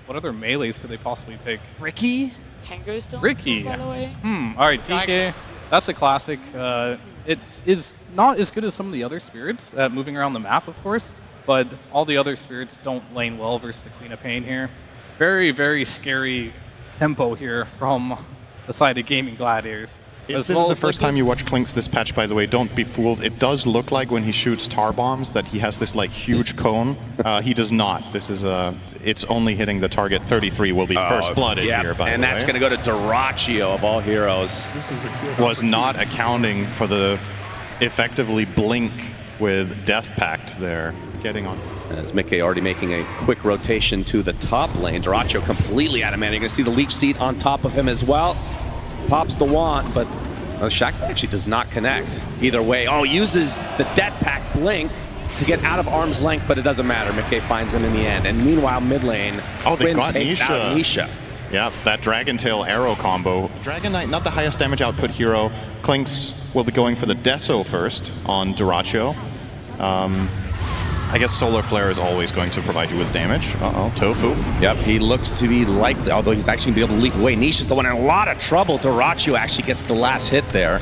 What other melees could they possibly pick? Ricky? Hangar's still Ricky. by the way. Alright, TK. That's a classic. It is not as good as some of the other spirits at moving around the map, of course, but all the other spirits don't lane well versus the Queen of Pain here. Very, very scary tempo here from the side of Gaming Gladiators. If this is the first time you watch Klinks this patch, by the way, don't be fooled. It does look like when he shoots tar bombs that he has this like huge cone. He does not. This is it's only hitting the target. 33 will be first blooded here, by the way. And that's going to go to Dyrachyo of all heroes. Was not accounting for the effectively blink with Death Pact there. Getting on. As Mickey already making a quick rotation to the top lane. Dyrachyo completely out of mana. You're going to see the leech seed on top of him as well. Pops the wand, but Shackle actually does not connect. Either way, uses the Death Pact blink to get out of arm's length, but it doesn't matter. Mickey finds him in the end. And meanwhile, mid lane, they got takes out Nisha. Yeah, that Dragon Tail arrow combo. Dragon Knight, not the highest damage output hero. Klinks will be going for the Deso first on Dyrachyo. I guess Solar Flare is always going to provide you with damage. Tofu. Yep, he looks to be likely, although he's actually going to be able to leap away. Nisha's the one in a lot of trouble. Dyrachyo actually gets the last hit there.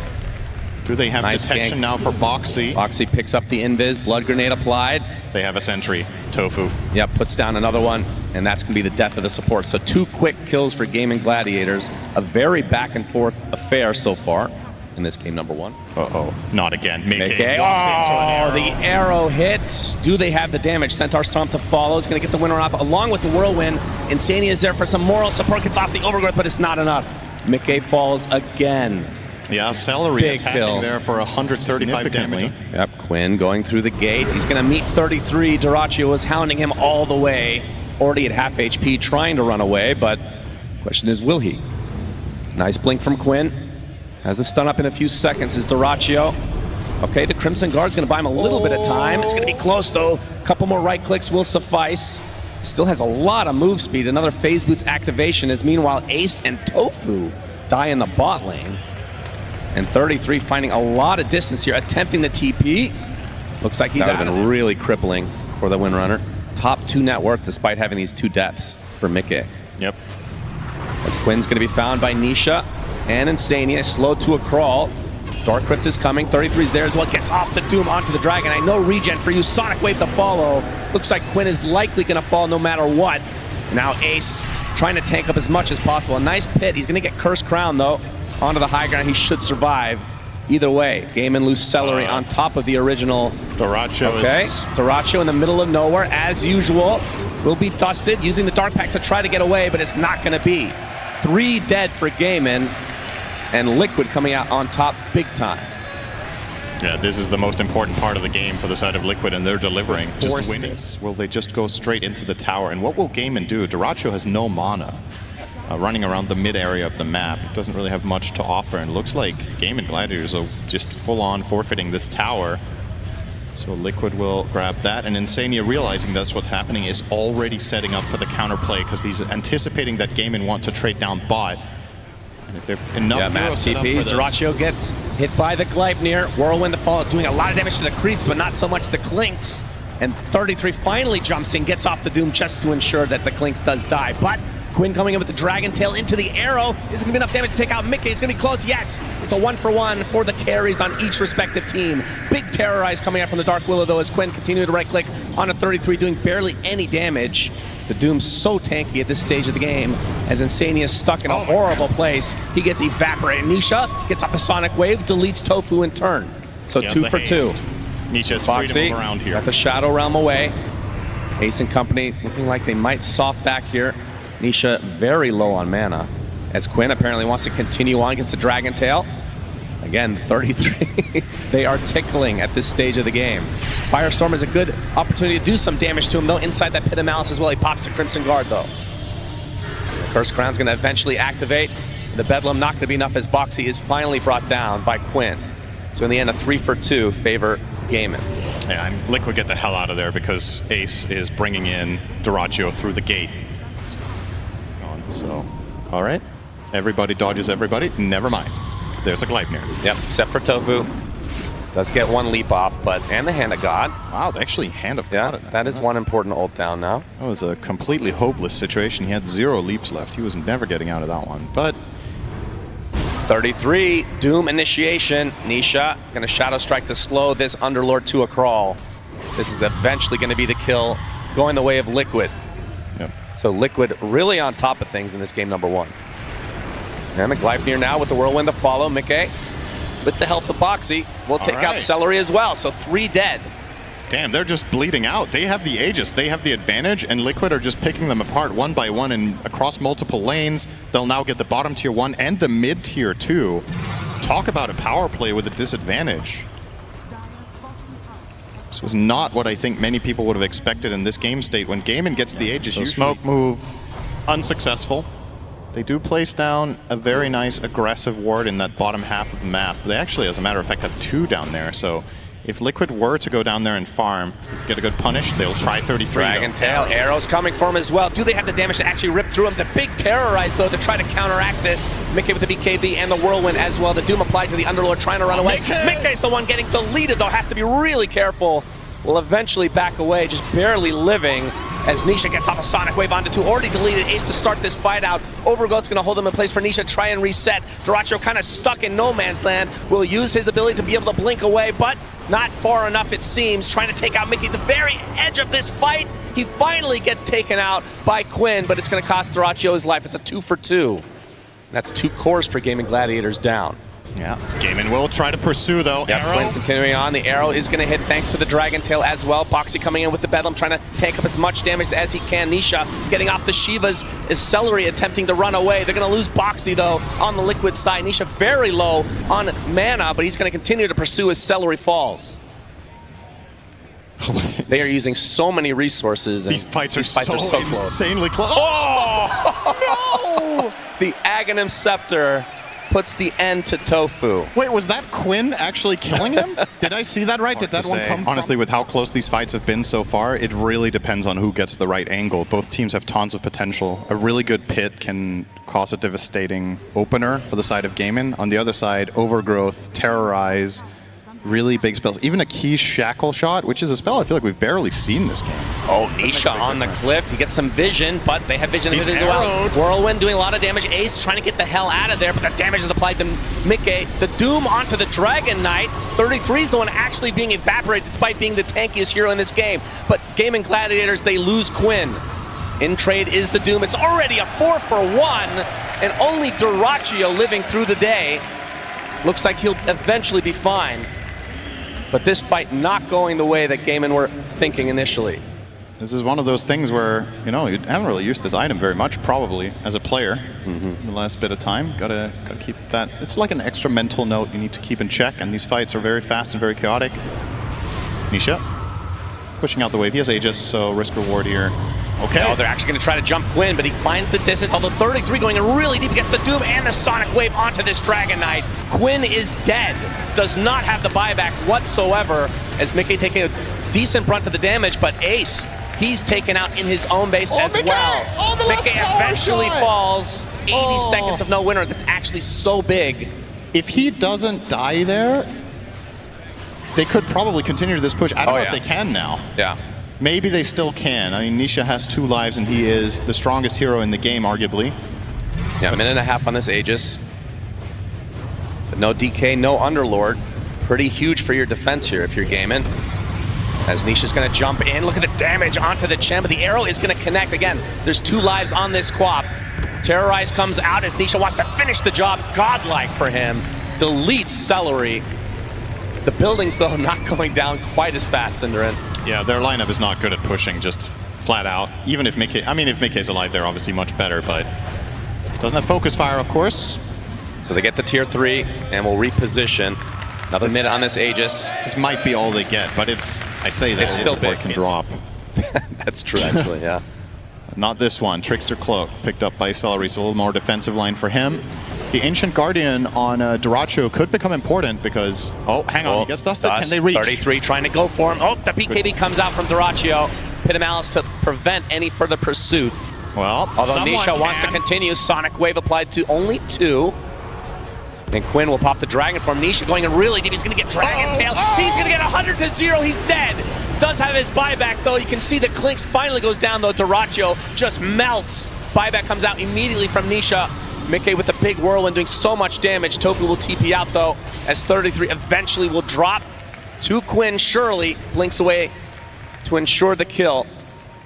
Do they have detection now for Boxy? Boxy picks up the invis, blood grenade applied. They have a sentry, Tofu. Yep, puts down another one, and that's going to be the death of the support. So 2 quick kills for Gaming Gladiators. A very back and forth affair so far in this game number 1. Not again. Mickey. The arrow hits. Do they have the damage? Centaur Stomp to follow. Is going to get the winner off along with the Whirlwind. Insania is there for some moral support. Gets off the Overgrowth, but it's not enough. Mickey falls again. Yeah, Celery Big attacking kill there for 135 damage. Yep, Quinn going through the gate. He's going to meet 33. Dyrachyo is hounding him all the way. Already at half HP, trying to run away, but question is, will he? Nice blink from Quinn. Has the stun up in a few seconds is Dyrachyo. Okay, the Crimson Guard's going to buy him a little bit of time. It's going to be close, though. A couple more right clicks will suffice. Still has a lot of move speed. Another Phase Boots activation as meanwhile Ace and Tofu die in the bot lane. And 33 finding a lot of distance here, attempting the TP. Looks like he's out. That would have been really crippling for the Windrunner. Top 2 net worth despite having these 2 deaths for Mickey. Yep. As Quinn's going to be found by Nisha and Insania, slowed to a crawl. Dark Rift is coming, 33's there as well, gets off the Doom onto the Dragon. I know regen for you, Sonic Wave to follow. Looks like Quinn is likely going to fall no matter what. Now Ace trying to tank up as much as possible. A nice pit, he's going to get Curse Crown though. Onto the high ground, he should survive. Either way, GAIMIN lose Celery on top of the original. Dyrachyo Dyrachyo in the middle of nowhere, as usual. Will be dusted, using the Dark Pact to try to get away, but it's not going to be. 3 dead for GAIMIN. And Liquid coming out on top big time. Yeah, this is the most important part of the game for the side of Liquid, and they're delivering. Just winning. Will they just go straight into the tower? And what will GAIMIN do? Dyrachyo has no mana. Running around the mid area of the map. Doesn't really have much to offer, and looks like Gaming Gladiators are just full-on forfeiting this tower. So Liquid will grab that, and Insania, realizing that's what's happening, is already setting up for the counterplay because he's anticipating that GAIMIN want to trade down bot. And if they're enough mass TPs, Dyrachyo gets hit by the Gleipnir. Whirlwind to follow, doing a lot of damage to the creeps, but not so much the Klinks. And 33 finally jumps in, gets off the Doom just to ensure that the Klinks does die. But Quinn coming in with the Dragon Tail into the arrow. Is it going to be enough damage to take out Mickey? It's going to be close. Yes, it's a 1-for-1 for the carries on each respective team. Big Terrorize coming out from the Dark Willow, though, as Quinn continued to right-click on a 33, doing barely any damage. The Doom's so tanky at this stage of the game, as Insania is stuck in a horrible place. He gets evaporated. Nisha gets off the Sonic Wave, deletes Tofu in turn. So 2 for 2. Nisha's free to move around here. Got the Shadow Realm away. Ace and company looking like they might soft back here. Nisha very low on mana, as Quinn apparently wants to continue on against the Dragon Tail. Again, 33. They are tickling at this stage of the game. Firestorm is a good opportunity to do some damage to him, though, inside that Pit of Malice as well. He pops the Crimson Guard, though. The Curse Crown's going to eventually activate. The Bedlam not going to be enough, as Boxy is finally brought down by Quinn. So in the end, a 3 for 2 favor GAIMIN. Yeah, and Liquid get the hell out of there because Ace is bringing in Dyrachyo through the gate. So, all right. Everybody dodges everybody. Never mind. There's a Gleipnir. Yep, except for Tofu. Does get one leap off, and the Hand of God. Wow, they actually Hand of God. Yeah, that is one important ult down now. That was a completely hopeless situation. He had 0 leaps left. He was never getting out of that one. But 33, Doom initiation. Nisha gonna Shadow Strike to slow this Underlord to a crawl. This is eventually gonna be the kill, going the way of Liquid. yep. So Liquid really on top of things in this game number 1. And the Gleipnir now with the Whirlwind to follow. Mickey with the help of Boxy will take out Celery as well. So 3 dead. Damn, they're just bleeding out. They have the Aegis, they have the advantage, and Liquid are just picking them apart one by one and across multiple lanes. They'll now get the bottom tier 1 and the mid tier 2. Talk about a power play with a disadvantage. This was not what I think many people would have expected in this game state. When GAIMIN gets the Aegis, you smoke move, unsuccessful. They do place down a very nice aggressive ward in that bottom half of the map. They actually, as a matter of fact, have 2 down there. So if Liquid were to go down there and farm, get a good punish, they'll try 33. Dragon Tail, arrows coming for him as well. Do they have the damage to actually rip through him? The big Terrorize, though, to try to counteract this. Mickey with the BKB and the Whirlwind as well. The Doom applied to the Underlord, trying to run away. Mickey's the one getting deleted, though. Has to be really careful. Will eventually back away, just barely living. As Nisha gets off a Sonic Wave onto 2, already deleted Ace to start this fight out. Overgoat's gonna hold him in place for Nisha, try and reset. Dyrachyo kind of stuck in no man's land. Will use his ability to be able to blink away, but not far enough it seems. Trying to take out Mickey, the very edge of this fight. He finally gets taken out by Quinn, but it's gonna cost Dyrachyo his life. It's a 2 for 2. That's 2 cores for GAIMIN Gladiators down. Yeah, GAIMIN will try to pursue though. Yep, Arrow. Quinn continuing on. The arrow is going to hit thanks to the Dragon Tail as well. Boxy coming in with the Bedlam, trying to take up as much damage as he can. Nisha getting off the Shivas is Celery attempting to run away. They're going to lose Boxy though on the Liquid side. Nisha very low on mana, but he's going to continue to pursue as Celery falls. They are using so many resources. And these fights are so close. Insanely close. Oh! No! The Aghanim Scepter puts the end to Tofu. Wait, was that Quinn actually killing him? Did I see that right? Did that one come from? Honestly, with how close these fights have been so far, it really depends on who gets the right angle. Both teams have tons of potential. A really good pit can cause a devastating opener for the side of GAIMIN. On the other side, Overgrowth, Terrorize, really big spells. Even a Key Shackle Shot, which is a spell I feel like we've barely seen this game. Oh, Nisha on the cliff. He gets some vision, but they have vision as well. Whirlwind doing a lot of damage. Ace trying to get the hell out of there, but the damage is applied to Mickey. The Doom onto the Dragon Knight. 33 is the one actually being evaporated despite being the tankiest hero in this game. But GAIMIN Gladiators, they lose Quinn. In trade is the Doom. It's already a 4 for 1, and only Dyrachyo living through the day. Looks like he'll eventually be fine. But this fight not going the way that GAIMIN were thinking initially. This is one of those things where, you know, you haven't really used this item very much, probably, as a player in the last bit of time. Gotta keep that. It's like an extra mental note you need to keep in check, and these fights are very fast and very chaotic. Nisha pushing out the wave. He has Aegis, so risk reward here. Okay. Oh, they're actually going to try to jump Quinn, but he finds the distance. Although 33 going in really deep against the Doom and the Sonic Wave onto this Dragon Knight. Quinn is dead. Does not have the buyback whatsoever, as Mickey taking a decent brunt of the damage, but Ace, he's taken out in his own base as Mickey! well. Oh, the Mickey eventually falls. 80 Oh. seconds of no winner. That's actually so big. If he doesn't die there, they could probably continue this push. I don't know if they can now. Yeah. Maybe they still can. I mean, Nisha has 2 lives, and he is the strongest hero in the game, arguably. Yeah, a minute and a half on this Aegis. But no DK, no Underlord. Pretty huge for your defense here if you're GAIMIN. As Nisha's going to jump in. Look at the damage onto the Chen, but the arrow is going to connect. Again, there's 2 lives on this Quap. Terrorize comes out as Nisha wants to finish the job. Godlike for him. Deletes Celery. The buildings, though, not going down quite as fast, SyndereN. Yeah, their lineup is not good at pushing, just flat out. Even if Mickey, I mean, if Mickey's alive, they're obviously much better, but doesn't have focus fire, of course. So they get the tier 3 and will reposition. Another minute on this Aegis. This might be all they get, but it's, I say that It's still before big. it can drop. That's true, actually, yeah. Not this one. Trickster Cloak picked up by Celery, so a little more defensive line for him. The Ancient Guardian on Dyrachyo could become important because, oh, hang on, he gets dusted. Can they reach? 33 trying to go for him. Oh, the BKB comes out from Dyrachyo. Pit of Malice to prevent any further pursuit. Well, although Nisha wants to continue, Sonic Wave applied to only 2. And Quinn will pop the Dragon Form. Nisha going in really deep. He's going to get Dragon Tail. He's going to get 100-0. He's dead. Does have his buyback, though. You can see the Clinks finally goes down, though. Dyrachyo just melts. Buyback comes out immediately from Nisha. Mickey with the big whirlwind doing so much damage. Tofu will TP out, though, as 33 eventually will drop to Quinn. Surely blinks away to ensure the kill.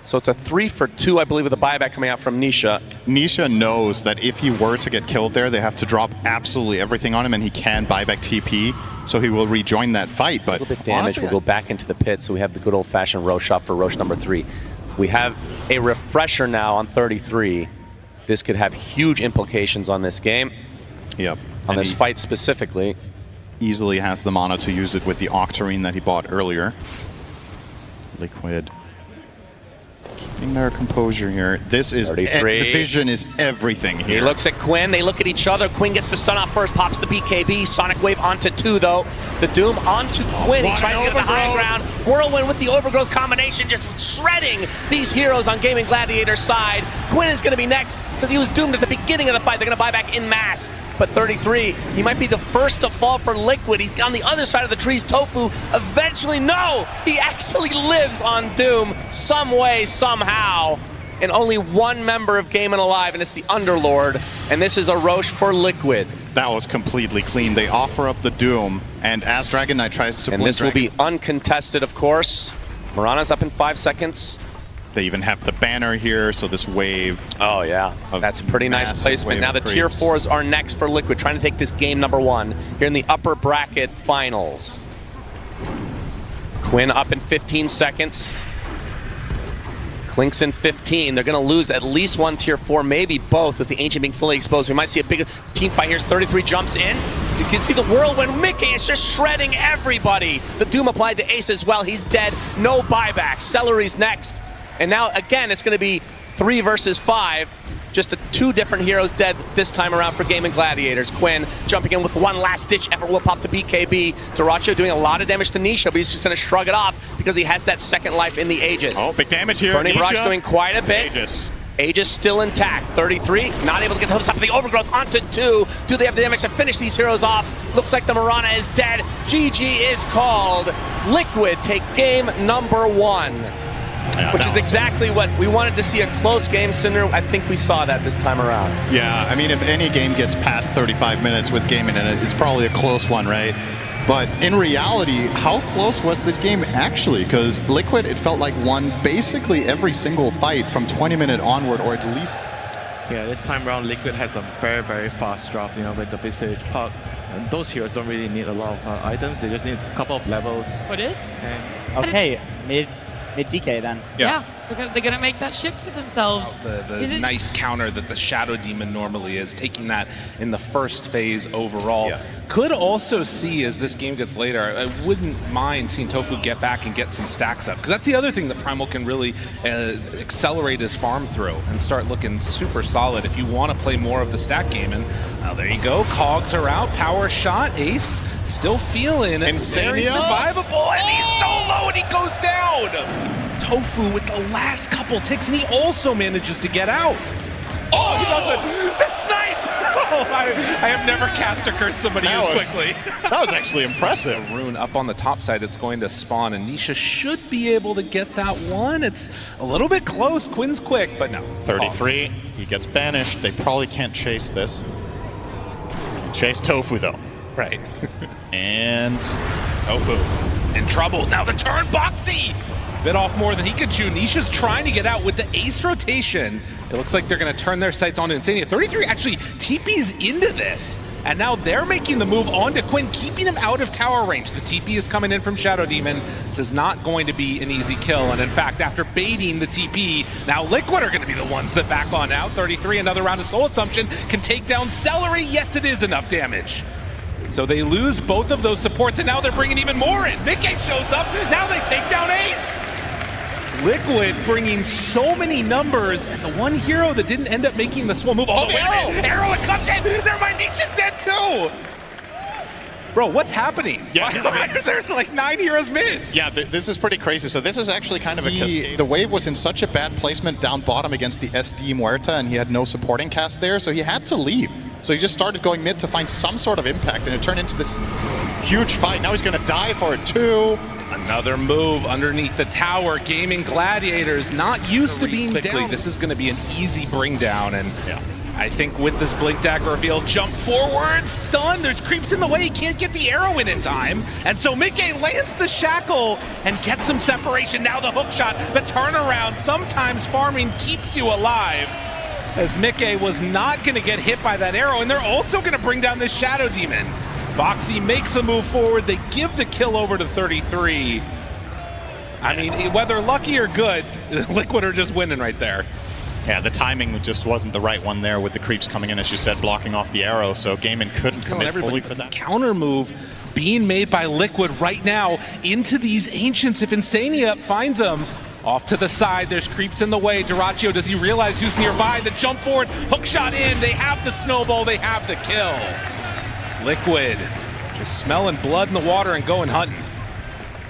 So it's a 3 for 2, I believe, with a buyback coming out from Nisha. Nisha knows that if he were to get killed there, they have to drop absolutely everything on him, and he can buyback TP, so he will rejoin that fight. But a little bit damage will go back into the pit, so we have the good old-fashioned Roche shot for Roche number 3. We have a refresher now on 33. This could have huge implications on this game. Yep. On this fight specifically. Easily has the mana to use it with the Octarine that he bought earlier. Liquid keeping their composure here. This is the vision is everything here. He looks at Quinn. They look at each other. Quinn gets the stun off first, pops the BKB. Sonic Wave onto 2, though. The Doom onto Quinn. He tries to get the high ground. Whirlwind with the Overgrowth combination, just shredding these heroes on Gaming Gladiator's side. Quinn is going to be next because he was doomed at the beginning of the fight. They're going to buy back en masse. But 33, he might be the first to fall for Liquid. He's on the other side of the trees. Tofu eventually, no! He actually lives on Doom some way, somehow. And only one member of GAIMIN alive, and it's the Underlord. And this is a Roche for Liquid. That was completely clean. They offer up the Doom, and as Dragon Knight tries to blink this will be uncontested, of course. Mirana's up in 5 seconds. They even have the banner here, so this wave. Oh, yeah. That's a pretty nice placement. Now the Tier 4s are next for Liquid, trying to take this game number 1 here in the upper bracket finals. Quinn up in 15 seconds. Clinks in 15. They're going to lose at least one Tier 4, maybe both, with the Ancient being fully exposed. We might see a big team fight here. 33 jumps in. You can see the whirlwind. Mickey is just shredding everybody. The Doom applied to Ace as well. He's dead. No buyback. Celery's next. And now, again, it's going to be 3 versus 5. Just 2 different heroes dead this time around for GAIMIN Gladiators. Quinn jumping in with one last-ditch effort will pop the BKB. Dyrachyo doing a lot of damage to Nisha, but he's just going to shrug it off because he has that second life in the Aegis. Oh, big damage here. Burning Rock's doing quite a bit. Aegis still intact. 33, not able to get the top of the Overgrowth onto 2. Do they have the damage to finish these heroes off? Looks like the Mirana is dead. GG is called. Liquid take game number 1. Yeah, which is exactly what we wanted to see, a close game, Cinder. I think we saw that this time around. Yeah, I mean, if any game gets past 35 minutes with GAIMIN in it, it's probably a close one, right? But in reality, how close was this game actually? Because Liquid, it felt like won basically every single fight from 20-minute onward, or at least. Yeah, this time around, Liquid has a very, very fast draft, you know, with the Visage Puck. And those heroes don't really need a lot of items. They just need a couple of levels. Put it? Okay, mid DK then. Yeah, because they're gonna make that shift for themselves. The nice counter that the Shadow Demon normally is, taking that in the first phase overall. Yeah. Could also see, as this game gets later, I wouldn't mind seeing Tofu get back and get some stacks up, because that's the other thing that Primal can really accelerate his farm through and start looking super solid if you want to play more of the stack game. And there you go, Cogs are out, power shot, Ace still feeling it, very survivable, and he's so low and he goes down. Tofu with the last couple ticks, and he also manages to get out. Oh, he does it! The snipe! Oh, I have never cast or cursed somebody as quickly. That was actually impressive. A rune up on the top side, it's going to spawn, and Nisha should be able to get that one. It's a little bit close. Quinn's quick, but no. 33, he gets banished. They probably can't chase this. Chase Tofu, though. Right. And Tofu in trouble. Now the turn, Boxy! Bit off more than he could chew. Nisha's trying to get out with the Ace rotation. It looks like they're going to turn their sights on Insania. 33 actually TP's into this. And now they're making the move onto Quinn, keeping him out of tower range. The TP is coming in from Shadow Demon. This is not going to be an easy kill. And in fact, after baiting the TP, now Liquid are going to be the ones that back on out. 33, another round of Soul Assumption, can take down Celery. Yes, it is enough damage. So they lose both of those supports, and now they're bringing even more in. Mickey shows up, now they take down Ace! Liquid bringing so many numbers, and the one hero that didn't end up making the swell move. Oh, the arrow! Arrow, it comes in! Never mind, Nisha's dead too! Bro, what's happening? Yeah, Why are there like 9 heroes mid? Yeah, this is pretty crazy. So this is actually kind of a cascade. The wave was in such a bad placement down bottom against the SD Muerta, and he had no supporting cast there, so he had to leave. So he just started going mid to find some sort of impact, and it turned into this huge fight. Now he's going to die for it too. Another move underneath the tower. GAIMIN Gladiators not used to being down. This is going to be an easy bring down, and I think with this Blink Dagger reveal, jump forward, stun, there's creeps in the way, he can't get the arrow in time, and so Mickey lands the shackle and gets some separation. Now the hook shot, the turnaround, sometimes farming keeps you alive, as Mickey was not going to get hit by that arrow, and they're also going to bring down this Shadow Demon. Boxy makes the move forward, they give the kill over to 33. I mean, whether lucky or good, Liquid are just winning right there. Yeah, the timing just wasn't the right one there with the creeps coming in, as you said, blocking off the arrow, so GAIMIN couldn't commit fully for that. Counter move being made by Liquid right now into these Ancients. If Insania finds them, off to the side, there's creeps in the way. Dyrachyo, does he realize who's nearby? The jump forward, hook shot in, they have the snowball, they have the kill. Liquid just smelling blood in the water and going hunting.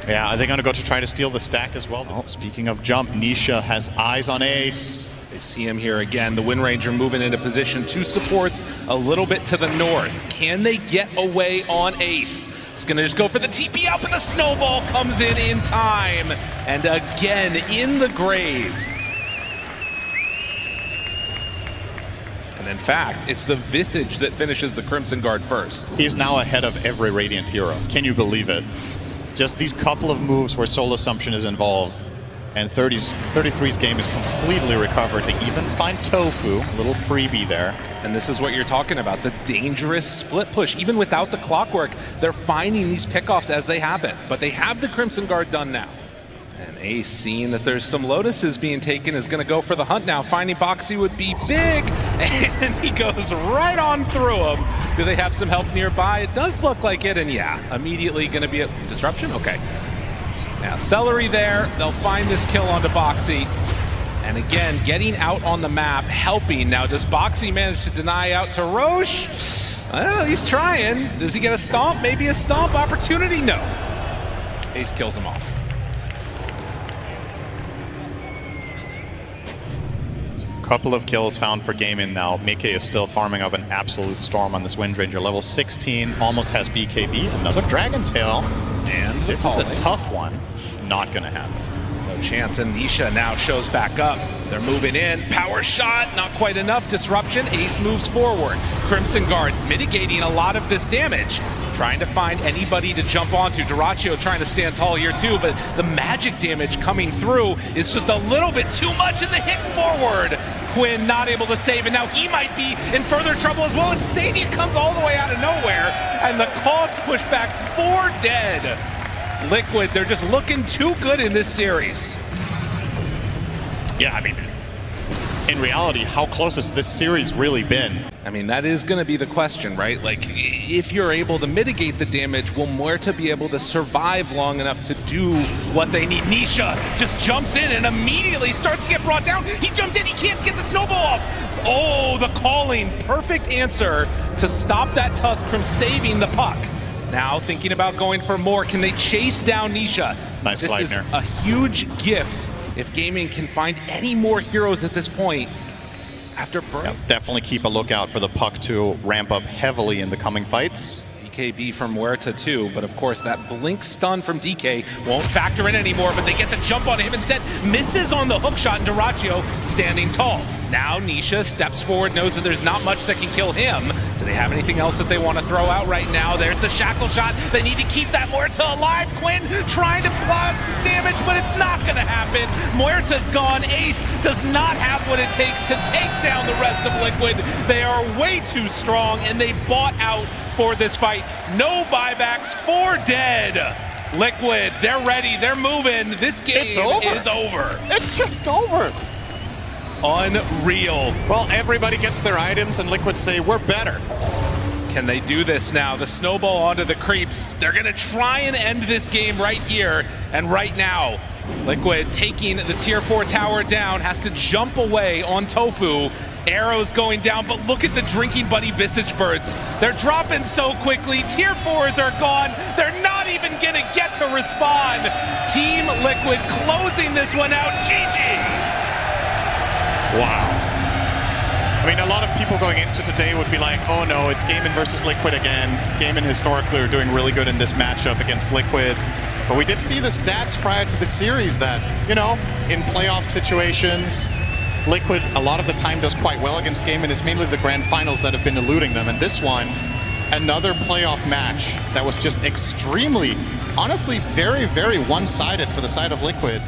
Yeah, are they going to go to try to steal the stack as well? Oh, speaking of jump, Nisha has eyes on Ace. They see him here again. The Wind Ranger moving into position. Two supports a little bit to the north. Can they get away on Ace? It's going to just go for the TP out, but the snowball comes in time. And again, in the grave. And in fact, it's the Visage that finishes the Crimson Guard first. He's now ahead of every Radiant hero. Can you believe it? Just these couple of moves where Soul Assumption is involved. And 33's game is completely recovered. They even find Tofu, a little freebie there. And this is what you're talking about, the dangerous split push. Even without the clockwork, they're finding these pickoffs as they happen. But they have the Crimson Guard done now. And Ace, seeing that there's some Lotuses being taken, is going to go for the hunt now. Finding Boxy would be big, and he goes right on through him. Do they have some help nearby? It does look like it, and yeah, immediately going to be a disruption? Okay. Now, Celery there, they'll find this kill onto Boxy. And again, getting out on the map, helping. Now, does Boxy manage to deny out to Roche? Well, he's trying. Does he get a stomp? Maybe a stomp opportunity? No. Ace kills him off. Couple of kills found for GAIMIN now. Mickey is still farming up an absolute storm on this Wind Ranger. Level 16, almost has BKB. Another Dragon Tail. And this is a tough one. Not gonna happen. No chance, and Nisha now shows back up. They're moving in. Power shot, not quite enough. Disruption, Ace moves forward. Crimson Guard mitigating a lot of this damage. Trying to find anybody to jump onto. Dyrachyo trying to stand tall here too, but the magic damage coming through is just a little bit too much, and the hit forward. Quinn not able to save, and now he might be in further trouble as well. And Sadie comes all the way out of nowhere, and the Cogs push back 4 dead. Liquid, they're just looking too good in this series. Yeah, I mean, in reality, how close has this series really been? I mean, that is going to be the question, right? Like, if you're able to mitigate the damage, will Muerta be able to survive long enough to do what they need? Nisha just jumps in and immediately starts to get brought down. He jumped in, he can't get the snowball off. Oh, the calling. Perfect answer to stop that Tusk from saving the puck. Now thinking about going for more. Can they chase down Nisha? Nice This is Gleipnir. a huge gift if GAIMIN can find any more heroes at this point. After yeah, definitely keep a lookout for the puck to ramp up heavily in the coming fights. DKB from Muerta too, but of course that blink stun from DK won't factor in anymore, but they get the jump on him instead. Misses on the hook shot, and Dyrachyo standing tall. Now Nisha steps forward, knows that there's not much that can kill him. Do they have anything else that they want to throw out right now? There's the shackle shot. They need to keep that Muerta alive. Quinn trying to block damage, but it's not going to happen. Muerta's gone. Ace does not have what it takes to take down the rest of Liquid. They are way too strong, and they bought out for this fight. No buybacks, 4 dead. Liquid, they're ready, they're moving. This game is over. It's just over. Unreal. Well, everybody gets their items, and Liquid say, we're better. Can they do this now? The snowball onto the creeps. They're going to try and end this game right here and right now. Liquid taking the tier 4 tower down, has to jump away on Tofu. Arrows going down, but look at the Drinking Buddy Visage Birds. They're dropping so quickly. Tier 4s are gone. They're not even going to get to respond. Team Liquid closing this one out. GG! Wow. I mean, a lot of people going into today would be like, oh no, it's GAIMIN versus Liquid again. GAIMIN historically are doing really good in this matchup against Liquid. But we did see the stats prior to the series that, you know, in playoff situations, Liquid a lot of the time does quite well against GAIMIN. It's mainly the grand finals that have been eluding them. And this one, another playoff match that was just extremely, honestly, very, very one-sided for the side of Liquid.